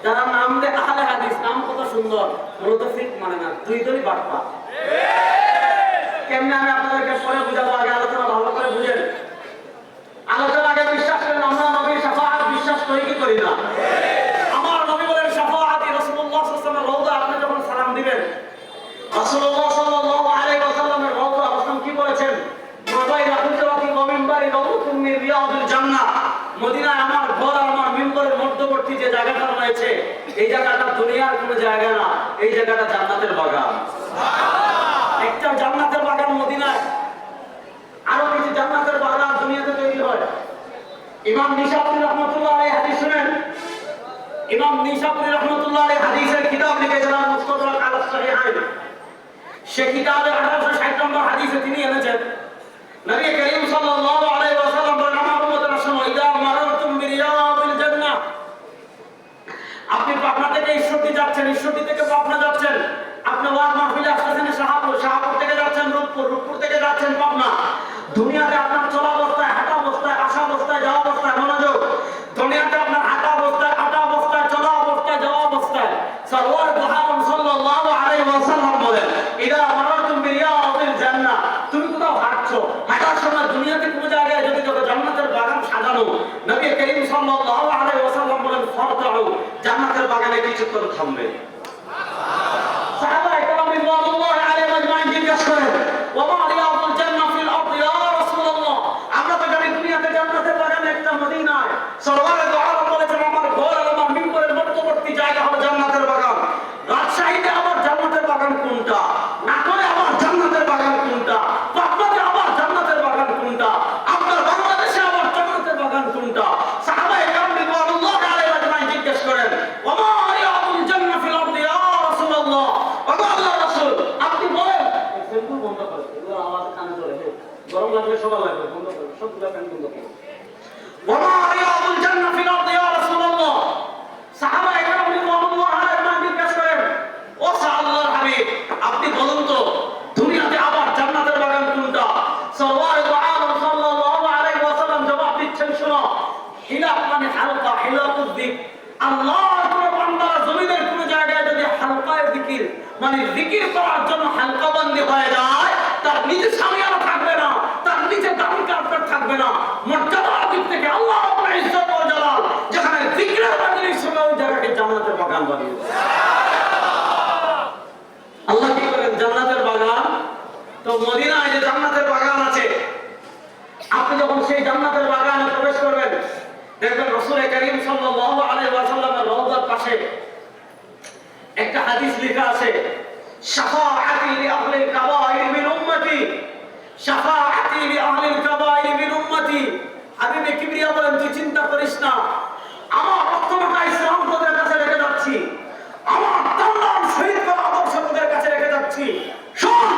যারা নাম দেয় আহলে হাদিস, নাম কত সুন্দর, মূলত ফিক মানে না, দুই দলই বাটপা। কেমনে আমি আপনাদেরকে পরে বুঝাবো, আগে আলোচনা ভালো করে বুঝেন। আলোচনা আগে বিশ্বাস করেন আমরা নবীর শাফাআত বিশ্বাস করি কি করি না? আমার নবী বলেন শাফাআতি রাসূলুল্লাহ সাল্লাল্লাহু আলাইহি ওয়াসাল্লামের রওজা, আপনি যখন সালাম দিবেন রাসূলুল্লাহ সাল্লাল্লাহু আলাইহি ওয়াসাল্লামের রওজা, রাসূল কি বলেছেন? মাবাইনা হুজরাতি ওয়া মিনবারি রাউতুম মিন রিয়াদিল জান্নাহ। মদিনায় আমার ঘর আর আমার মিম্বরের মধ্যবর্তী যে জায়গাটা রয়েছে, এই জায়গাটা দুনিয়ার কোনো জায়গা না, এই জায়গাটা জান্নাতের বাগান। একটা জান্নাতের বাগান মদিনায়, আরো কিছু জান্নাতের বাগান দুনিয়াতে তৈরি হয়। ইমাম নিশাপুরী রহমাতুল্লাহ আলাইহি হাদিস শুনেন। ইমাম নিশাপুরী রহমাতুল্লাহ আলাইহি হাদিসের কিতাব লিখেছেন মুস্তাদরাক আলা সহিহাইন। সে কিতাবে 1860 নম্বর হাদিসে তিনি এনেছেন, নবী করিম সাল্লাল্লাহু আলাইহি ওয়াসাল্লাম বলেন, আমার উম্মতের সময় ইদা মারাতুম বিরিয়াদিল জান্নাহ, আপনি পাবনা থেকে ঈশ্বরদী যাচ্ছেন, ঈশ্বরদী থেকে পাবনা যাচ্ছেন, আপনি ওয়াজ মাহফিলে আসছেন শাহপুর, শাহপুর থেকে যাচ্ছেন রূপপুর, রূপপুর থেকে যাচ্ছেন পাবনা। দুনিয়াতে আপনার চলা অবস্থায়, হাঁটা অবস্থায়, আসা অবস্থায়, যাওয়া অবস্থায়, মনোযোগ, দুনিয়াতে আপনার হাঁটা অবস্থায়, হাঁটা অবস্থায়, চলা অবস্থায়, যাওয়া অবস্থায় সরওয়ার দু আলম সাল্লাল্লাহু আলাইহি ওয়াসাল্লাম বলেন, ইদা মারাতুম বিরিয়াদিল জান্নাহ, তুমি কোথাও হাঁটছো, হাঁটার সময় দুনিয়াতে কোন জায়গায় যদি দেখো জান্নাতের বাগান সাজানো, নবী করিম সাল্লাল্লাহু আলাইহি ওয়াসাল্লাম বলেন ফারতাউ, জান্নাতের বাগানে কিছুক্ষণ থামবে। সাহাবায়ে কেরাম রিদওয়ানুল্লাহি আলাইহিম আজমাইন জিজ্ঞেস করেন, ওয়া মা রিয়াদুল জান্নাহ ফিল আরদি ইয়া রাসূলুল্লাহ, আমরা তো জানি দুনিয়াতে জান্নাতের বাগান একটা মদিনায়। সরওয়ার দু আলম বলেছেন, আমার ঘর আর আমার মিম্বরের মধ্যবর্তী জায়গা হলো জান্নাতের বাগান। রাজশাহীতে আমার জান্নাতের বাগান কোনটা? নাটোরে আমার জান্নাতের বাগান কোনটা? পাবনাতে আমার জান্নাতের বাগান কোনটা? আপনার বাংলাদেশে আমার জান্নাতের বাগান কোনটা? সাহাবায়ে কেরাম রিদওয়ানুল্লাহি আলাইহিম আজমাইন জিজ্ঞেস করেন, ওয়া মা রিয়াদুল জান্নাহ ফিল আরদি ইয়া রাসূলুল্লাহ, ওয়া আল্লাহর রাসূল আপনি বলেন। সেন্টু বন্ধ করে, এগুলো আওয়াজ কানে চলে, গরম লাগলে সবার লাগবে, বন্ধ করে, সবগুলো ফ্যান বন্ধ করে। ওয়া মা রিয়াদুল জান্নাহ ফিল আরদি ইয়া রাসূলুল্লাহ, সাহাবায়ে কেরাম রিদওয়ানুল্লাহি আলাইহিম জিজ্ঞেস করেন, ও আল্লাহর হাবিব আপনি বলুন তো দুনিয়াতে আবার জান্নাতের বাগান কোনটা? সরওয়ার দু আলম সাল্লাল্লাহু আলাইহি ওয়াসাল্লাম জবাব দিচ্ছেন, শোনো, হিলাক মানে হালকা, হিলাকুল যিক, আল্লাহর কোন বান্দা জমিনের কোন জায়গায় যদি হালকায় জিকির মানে জিকির করার জন্য হালকা বন্দী হয়ে যায়, তার নিচে সামিয়ানা থাকবে না, তার নিচে দামি কার্পেট থাকবে না, মর্যাদার দিক থেকে আল্লাহ রাব্বুল ইজ্জত ওয়াল জালাল যেখানে জিকিরের মাজলিস হবে ওই জায়গাকে জান্নাতের বাগান বানিয়ে দেন। আল্লাহ কি করেন? জান্নাতের বাগান। তো মদিনায় যে জান্নাতের বাগান আছে, আপনি যখন সেই জান্নাতের বাগানে প্রবেশ করবেন, দেখবেন রাসূল করিম সাল্লাল্লাহু আলাইহি ওয়াসাল্লামের রওজার পাশে একটা হাদিস লেখা আছে, শাফাআতি লি আহলিল কাবাইর মিন উম্মতি, শাফাআতি লি আহলিল কাবাইর মিন উম্মতি। হাবিবে কিবরিয়া বলেন, তুই চিন্তা করিস না, আমার রক্তমাখা ইসলাম তোদের কাছে রেখে যাচ্ছি, আমার তান্ডান শহীদ করা আদর্শ তোদের কাছে রেখে যাচ্ছি। শোন,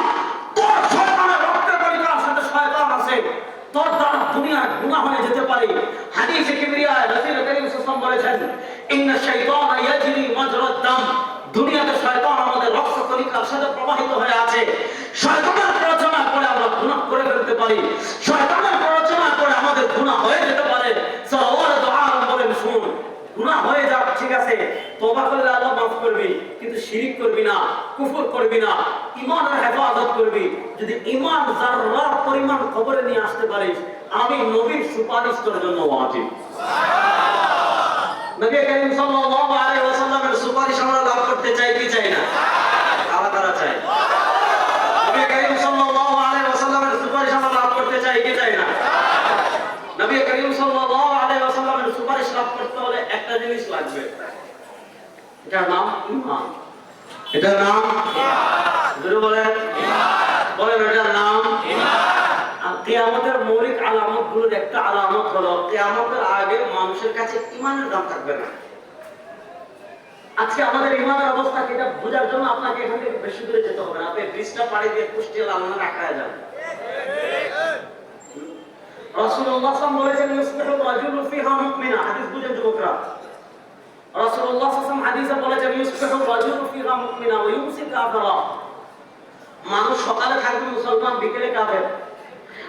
তোর শয়তানের রক্তের পরিকার সাথে শয়তান আছে, তোর দ্বারা দুনিয়ায় গুনাহ হয়ে যেতে পারে। হাদিসে কিবরিয়ায় রাসূল করিম সাল্লাল্লাহু আলাইহি ওয়াসাল্লাম বলেছেন, ইন্না শাইতানা ইয়াজরি মাজরাদ দাম, দুনিয়াতে শয়তান আমাদের রক্ত কণিকার সাথে প্রবাহিত হয়ে আছে। শয়তানের প্ররোচনা করে আমরা গুনাহ করে ফেলতে পারি, শয়তানের প্ররোচনা করে আমাদের গুনাহ হয়ে যেতে পারে। সওয়ার দু আলম বলেন, শুন, গুনাহ হয়ে যাক ঠিক আছে, তওবা করলে আল্লাহ মাফ করবে, কিন্তু শিরিক করবি না, কুফর করবি না, ঈমানের হেফাজত করবি। যদি ঈমান যাররা পরিমাণ কবরে নিয়ে আসতে পারিস, আমি নবীর সুপারিশ তোর জন্য ওয়াজিব। নবী করিম সাল্লাল্লাহু আলাইহি ওয়াসাল্লামের সুপারিশ আমরা লাভ করতে চাই কি চাই না? কারা কারা চাই? নবী করিম সাল্লাল্লাহু আলাইহি ওয়াসাল্লামের সুপারিশ আমরা লাভ করতে চাই কি চাই না? নবী করিম সাল্লাল্লাহু আলাইহি ওয়াসাল্লামের সুপারিশ লাভ করতে হলে একটা জিনিস লাগবে, এটার নাম ঈমান। এটার নাম ঈমান। জোরে বলেন ঈমান। বলেন এটার নাম ঈমান। আর কিয়ামতের মৌলিক আলামতগুলোর একটা আলামত হলো কিয়ামতের আগে মানুষের কাছে ঈমানের দাম থাকবে না। আজকে আমাদের ঈমানের অবস্থা কি, এটা বোঝার জন্য আপনাকে এখান থেকে বেশি দূরে যেতে হবে না, আপনি ব্রিজটা পাড়ি দিয়ে কুষ্টিয়া লালনের আঁকড়ায় যান। রাসূলুল্লাহ সাল্লাল্লাহু আলাইহি ওয়াসাল্লাম বলেছেন, ইউসবিহু রাজুলু ফিহা মুমিনা, হাদিস বুঝেন যুবকরা। রাসূলুল্লাহ সাল্লাল্লাহু আলাইহি ওয়াসাল্লাম হাদিসে বলেছেন, ইউসবিহু রাজুলু ফিহা মুমিনা ওয়া ইউমসি কাফিরা, মানুষ সকালে থাকবে মুসলমান, বিকেলে কাফের।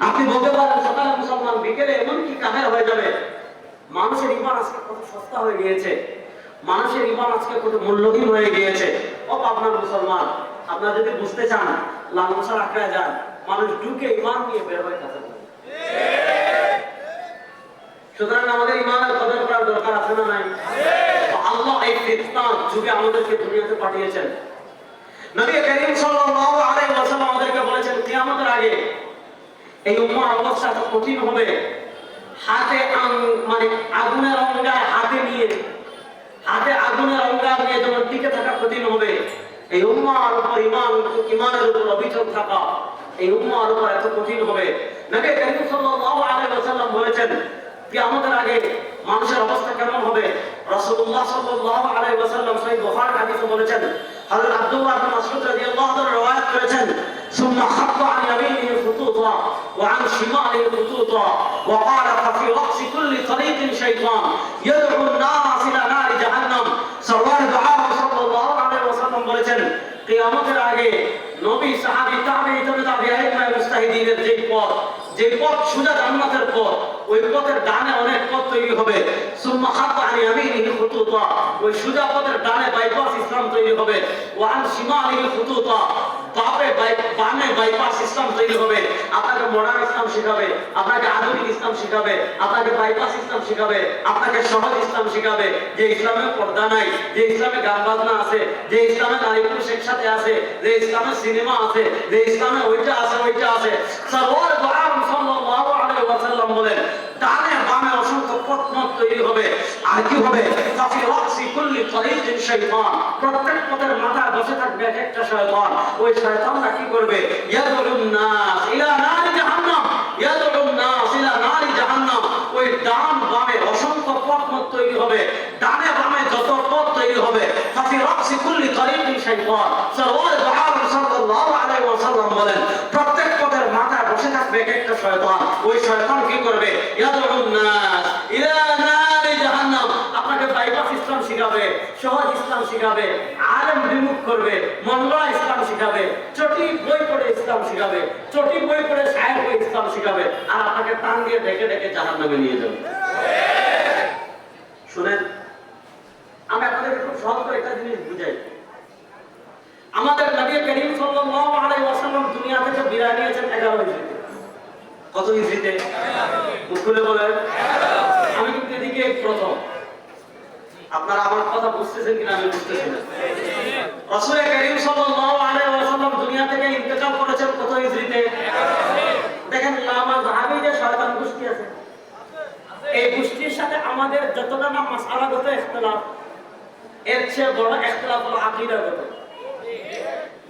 আপনি বলতে পারেন সকালে মুসলমান, বিকেলে এমন কি কাফের হয়ে যাবে। মানুষের ঈমান আজকে কত সস্তা হয়ে গিয়েছে। মানুষের ঈমান আজকে কত মূল্যহীন হয়ে গিয়েছে। ও আপনার মুসলমান, আপনারা যদি বুঝতে চান লালসার আঁকড়ায় যান, মানুষ ঢুকে ঈমান নিয়ে বের হয়ে কাছে। সুতরাং আমাদের ঈমানের কদর করার দরকার আছে না নাই? আল্লাহ এই ফিতনার যুগে আমাদেরকে দুনিয়াতে পাঠিয়েছেন। নবী করিম সাল্লাল্লাহু আলাইহি ওয়াসাল্লাম আমাদেরকে বলেছেন কিয়ামতের আগে এই উম্মার অবস্থা এত কঠিন হবে, হাতে মানে আগুনের অঙ্গার হাতে আগুনের অঙ্গার নিয়ে যেমন টিকে থাকা কঠিন হবে, এই উম্মার উপর ঈমানের উপর অবিচল থাকা এই উম্মার উপর এত কঠিন হবে। নবী করিম সাল্লাল্লাহু আলাইহি ওয়াসাল্লাম বলেছেন কিয়ামতের আগে মানুষের অবস্থা কেমন হবে। রাসূলুল্লাহ সাল্লাল্লাহু আলাইহি ওয়াসাল্লাম সহিহ বুখারী হাদিসে বলেছেন, হযরত আব্দুল্লাহ ইবনে মাসউদ রাদিয়াল্লাহু তাআলা রওয়ায়াত করেছেন, সুম্মা খাত্তা আন ইয়ামিনিহি খুতুতা ওয়া আন শিমালিহি খুতুতা ওয়া ক্বালা ফাফি রাসি কুল্লি তরিকিন শাইতান ইয়াদউ আন-নাস ইলা নারি জাহান্নাম। সরওয়ার দু আলম সাল্লাল্লাহু আলাইহি ওয়াসাল্লাম বলেছেন কিয়ামতের আগে নবী সাহাবী তাবেঈ তাবেঈন মুস্তাহিদিনের যে পথ সোজা জান্নাতের পথ, ওই পথের ডানে অনেক পথ তৈরি হবে। সুম্মা খাত্তা আন ইয়ামিনিহি খুতুতা, ওই সোজা পথের ডানে বাইপাস ইসলাম তৈরি হবে। ওয়া আন শিমালিহি খুতুতা, বামে বাইপাস ইসলাম তৈরি হবে। আপনাকে মডার্ন ইসলাম শিখাবে, আপনাকে আধুনিক ইসলাম শিখাবে, আপনাকে বাইপাস ইসলাম শিখাবে, আপনাকে সহজ ইসলাম শিখাবে, যে ইসলামে পর্দা নাই, যে ইসলামে গান বাজনা আছে, যে ইসলামে নারী পুরুষ একসাথে আছে, যে ইসলামে সিনেমা আছে, যে ইসলামে ওইটা আছে। সরওয়ার দু আলম সাল্লাল্লাহু আলাইহি ওয়াসাল্লাম বলেন ডানে বামে অসংখ্য পথ তৈরি হবে। আর কি হবে? ফাফি রাসি কুল্লি তরিকিন শাইতান, প্রত্যেক পথের মাথায় বসে থাকবে একটা শয়তান। ওই শয়তানরা কি করবে? ইয়াদুন নাস ইলা নারি জাহান্নাম, ইয়াদুন নাস ইলা নারি জাহান্নাম। ওই ডান বামে অসংখ্য পথ তৈরি হবে, ডানে বামে যত পথ তৈরি হবে, ফাফি রাসি কুল্লি তরিকিন শাইতান। সরওয়ার দু আলম সাল্লাল্লাহু আলাইহি ওয়াসাল্লাম বলেন প্রত্যেক পথের মাথায় বসে থাকবে একটা শয়তান। ওই শয়তান কি করবে? ইয়াদুন নাস ইলা নারি জাহান্নাম। আপনাকে বাইপাস ইসলাম শিখাবে, সহজ ইসলাম শিখাবে, আলেম বিমুখ করবে, মনগড়া ইসলাম শিখাবে, চটি বই পড়ে ইসলাম শিখাবে, চটি বই পড়ে শায়ের বই ইসলাম শিখাবে, আর আপনাকে টান দিয়ে ডেকে ডেকে জাহান্নামে নিয়ে যাবে। শুনেন, আমি আপনাদেরকে খুব সহজ করে একটা জিনিস বুঝাই। আমাদের নবী করিম সাল্লাল্লাহু আলাইহি ওয়াসাল্লাম দুনিয়া থেকে বিদায় নিয়েছেন 11 হিজরিতে। কত হিজরিতে? মুখে বলেন। আমি কিন্তু এদিকে প্রথম, আপনারা আমার কথা বুঝতেছেন কিনা আমি বুঝতেছি না। রাসূল করিম সাল্লাল্লাহু আলাইহি ওয়াসাল্লাম দুনিয়া থেকে ইন্তেকাল করেছেন কত হিজরিতে? দেখেন আমার যাহাবি যে শয়তান গোষ্ঠী আছে, এই গোষ্ঠীর সাথে আমাদের যতটা না মাসআলাগত ইখতিলাফ, এর চেয়ে বড় ইখতিলাফ হলো আকীদাগত।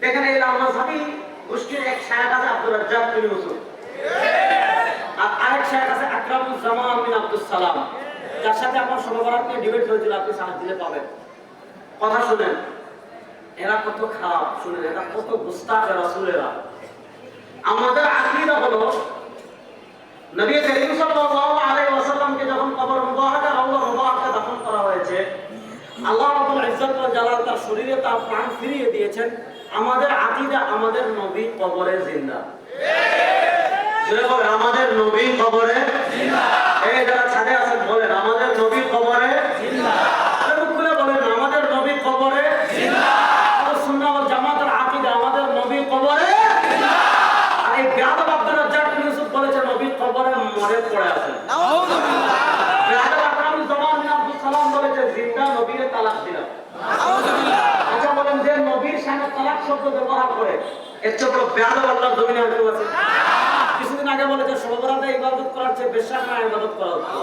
দেখেন এই লামাযহাবী গোষ্ঠীর এক শায়খ আছে আব্দুর রাজ্জাক বিন ইউসুফ, আর আরেক শায়খ আছে আকরামুজ্জামান বিন আব্দুস সালাম, যার সাথে আমার সর্ববরাত নিয়ে ডিবেট হয়েছিল, আপনি সাহায্য দিলে পাবেন। কথা শুনেন, এরা কত খারাপ, শুনেন এরা কত গুস্তাখ রাসূলেরা। আমাদের আকীদা হলো নবী করিম সাল্লাল্লাহু আলাইহি ওয়াসাল্লামকে যখন কবর মুবারাকা রওজা মুবারাকা দাফন করা হয়েছে, আল্লাহ রাব্বুল ইজ্জত ওয়াল জালাল তার শরীরে তার প্রাণ ফিরিয়ে দিয়েছেন। আমাদের আকীদা আমাদের নবী কবরে জিন্দা। জোরে বলেন আমাদের নবী কবরে জিন্দা। এই যারা ছাদে আছেন বলেন আমাদের নবী কবরে জিন্দা। মুখে বলেন আমাদের নবী কবরে জিন্দা। আহলে সুন্নাহ ওয়াল জামাতের আকীদা আমাদের নবী কবরে জিন্দা। আর এই বেয়াদব আব্দুর রাজ্জাক বিন ইউসুফ বলেছে নবী কবরে মরে পড়ে আছেন। নাউযুবিল্লাহ। বেয়াদব আকরামুজ্জামান বিন আব্দুস সালাম বলেছে জিন্দা নবীরে তালাক দিলাম। নাউযুবিল্লাহ। আচ্ছা বলেন যে নবীর সামনে তালাক শব্দ ব্যবহার করে এর চেয়ে বড় বেয়াদব আল্লাহর জমিনে আর কেউ আছে? কিছুদিন আগে বলে যে সর্বরাতে ইবাদত করার চেয়ে বেশ্যাখানা ইবাদত করা উত্তম।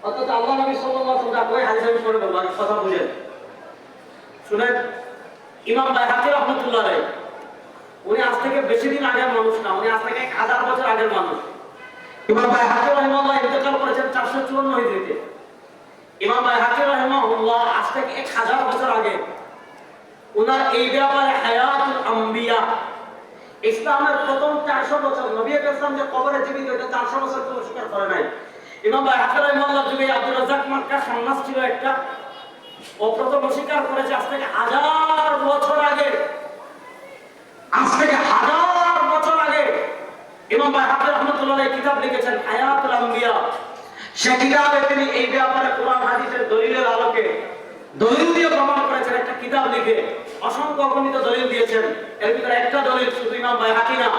অর্থাৎ আল্লাহ নবী সাল্লাল্লাহু আলাইহি ওয়াসাল্লাম ওই হাদিস আমি পড়ে বলবো, কথা বুঝেন। শুনেন, ইমাম বাইহাকী রাহমাতুল্লাহ আলাইহি উনি আজ থেকে বেশি দিন আগের মানুষ না, উনি আজ থেকে 1000 বছর আগের মানুষ। ইমাম বাইহাকী রাহিমাহুল্লাহ ইন্তেকাল করেছেন 454 হিজরিতে। ইমাম বাইহাকী রাহিমাহুল্লাহ আজ থেকে 1000 বছর আগে উনার এই ব্যাপারে হায়াতুল আম্বিয়া, ইসলামের প্রথম 400 বছর নবী ইসলাম যে কবরে জীবিত, এটা 400 বছর কেউ স্বীকার করে নাই। ইমাম বাইহাকী রাহিমাহুল্লাহ যুগে আব্দুর রাজ্জাক মাক্কা সন্ন্যাস ছিল একটা, ও প্রথম অস্বীকার করেছে আজ থেকে 1000 বছর আগে। আজ থেকে 1000 বছর আগে ইমাম বাইহাকী রাহমাতুল্লাহ আলাইহি কিতাব লিখেছেন হায়াতুল আম্বিয়া। সে কিতাবে তিনি এই ব্যাপারে কোরআন হাদিসের দলিলের আলোকে দলিল দিয়ে প্রমাণ করেছেন, একটা কিতাব লিখে অসংখ্য অগণিত দলিল দিয়েছেন। এর ভিতরে একটা দলিল শুধু ইমাম বাইহাকী না,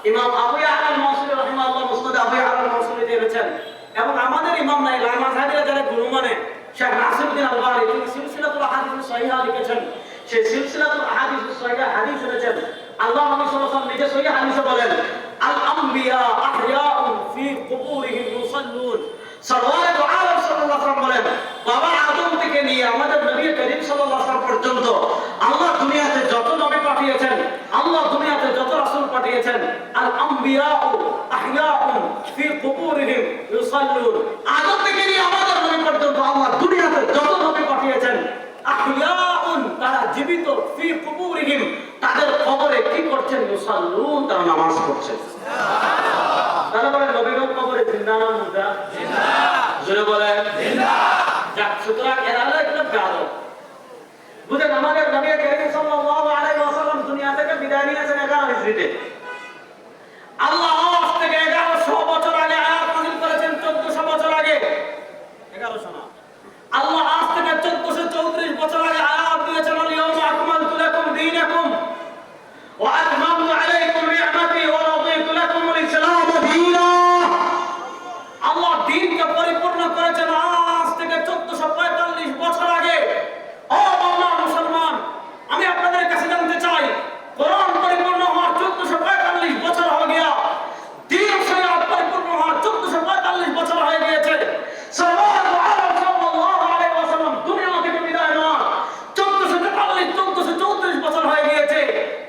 ইমাম আবু ইয়ালা আল-মাওসিলি রাহিমাহুল্লাহ মুসনাদ আবু ইয়ালা আল-মাওসিলি দিয়েছেন। এবং আমাদের ইমাম নাই মাযহাবিরা যারা গুরু মানে শেখ নাসিরউদ্দিন আলবানী তিনি সিলসিলাতুল আহাদিস সহিহা লিখেছেন। সেই সিলসিলাতুল আহাদিস সহিহা হাদিস এনেছেন। আল্লাহ নবী সাল্লাল্লাহু আলাইহি ওয়াসাল্লাম নিজে সহিহ হাদিসে বলেন, আল আমবিয়া আহয়াউন ফি কুবুরিহিম ইউসাল্লুন। সরওয়ারে দু আলম সাল্লাল্লাহু আলাইহি ওয়াসাল্লাম বলেন, বাবা আদম থেকে নিয়ে আমাদের নবী করিম সাল্লাল্লাহু আলাইহি ওয়াসাল্লাম পর্যন্ত আল্লাহ দুনিয়াতে যত নবী পাঠিয়েছেন, আল্লাহ দুনিয়াতে যত রাসূল পাঠিয়েছেন, আল আমবিয়াউ আহয়াউন ফি কুবুরিহিম ইউসাল্লুন। আদম থেকে নিয়ে আমাদের নবী পর্যন্ত আল্লাহ দুনিয়াতে যত নবী পাঠিয়েছেন, আহয়াউন তারা জীবিত, ফি কুবুরিহিম তাদের কবরে কি করছেন? ইউসাল্লুন তারা নামাজ পড়ছেন। তারা বলে নবীগণ কবরে জিন্দা না মুর্দা? জিন্দা। জোরে বলে জিন্দা। যাক, সুতরাং এরা হলো একটা বেয়াদব। বুঝেন, আমাদের নবী করিম সাল্লাল্লাহু আলাইহি ওয়াসাল্লাম দুনিয়া থেকে বিদায় নিয়েছেন 11 হিজরিতে। আল্লাহ আজ থেকে 1100 বছর আগে আয়াত নাযিল করেছেন, 1400 বছর আগে। 1100 না, আল্লাহ আজ থেকে 1434 বছর আগে আয়াত দিয়েছেন, আল-ইয়াওমা আকমালতু লাকুম দীনাকুম ওয়া আতমামতু আলাইকুম নি'মাতি ওয়া রাদিতু লাকুমুল ইসলাম দীনা। আল্লাহ দ্বীনকে পরিপূর্ণ করেছেন আজ থেকে 1445 বছর আগে। ও বাংলার মুসলমান, আমি আপনাদের কাছে জানতে চাই, কোরআন পরিপূর্ণ হওয়ার 1445 বছর হয়ে গিয়া, দ্বীন শরীয়ত পরিপূর্ণ হওয়ার 1445 বছর হয়ে গিয়েছে। সরওয়ারে দু আলম সাল্লাল্লাহু আলাইহি ওয়াসাল্লাম দুনিয়া থেকে বিদায় নেওয়ার 1434 বছর হয়ে গিয়েছে।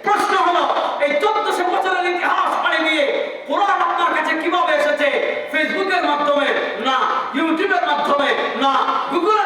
প্রশ্ন হলো, এই 1400 বছরের ইতিহাস পাড়ি দিয়ে কোরআন আপনার কাছে কিভাবে এসেছে? ফেসবুকের মাধ্যমে না, ইউটিউবের মাধ্যমে না, গুগল